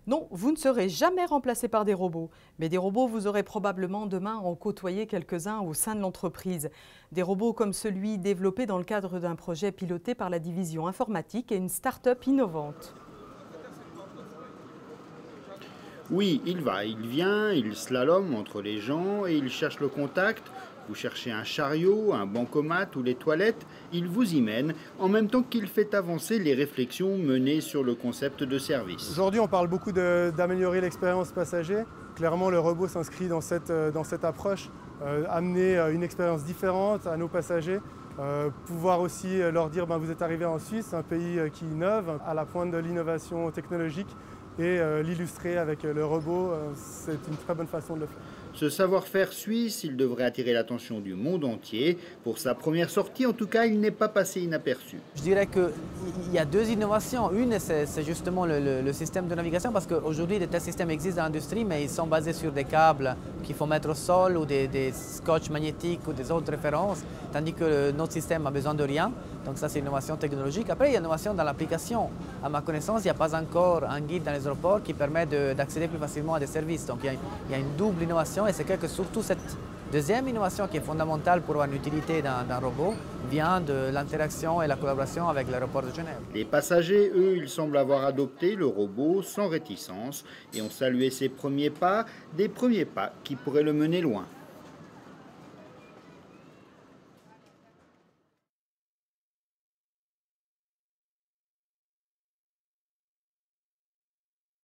Non, vous ne serez jamais remplacé par des robots. Mais des robots, vous aurez probablement demain en côtoyer quelques-uns au sein de l'entreprise. Des robots comme celui développé dans le cadre d'un projet piloté par la division informatique et une start-up innovante. Oui, il va, il vient, il slalome entre les gens et il cherche le contact. Vous cherchez un chariot, un bancomat ou les toilettes, il vous y mène en même temps qu'il fait avancer les réflexions menées sur le concept de service. Aujourd'hui, on parle beaucoup d'améliorer l'expérience passager. Clairement, le robot s'inscrit dans cette approche, amener une expérience différente à nos passagers, pouvoir aussi leur dire vous êtes arrivé en Suisse, un pays qui innove, à la pointe de l'innovation technologique, et l'illustrer avec le robot, c'est une très bonne façon de le faire. Ce savoir-faire suisse, il devrait attirer l'attention du monde entier. Pour sa première sortie, en tout cas, il n'est pas passé inaperçu. Je dirais qu'il y a deux innovations. Une, c'est justement le système de navigation, parce qu'aujourd'hui, de tels systèmes existent dans l'industrie, mais ils sont basés sur des câbles qu'il faut mettre au sol ou des scotch magnétiques ou des autres références, tandis que notre système a besoin de rien. Donc ça, c'est une innovation technologique. Après, il y a une innovation dans l'application. À ma connaissance, il n'y a pas encore un guide dans les aéroports qui permet d'accéder plus facilement à des services. Donc il y a une double innovation, et c'est que surtout cette deuxième innovation qui est fondamentale pour avoir une utilité d'un robot vient de l'interaction et la collaboration avec l'aéroport de Genève. Les passagers, eux, ils semblent avoir adopté le robot sans réticence et ont salué ses premiers pas, des premiers pas qui pourraient le mener loin.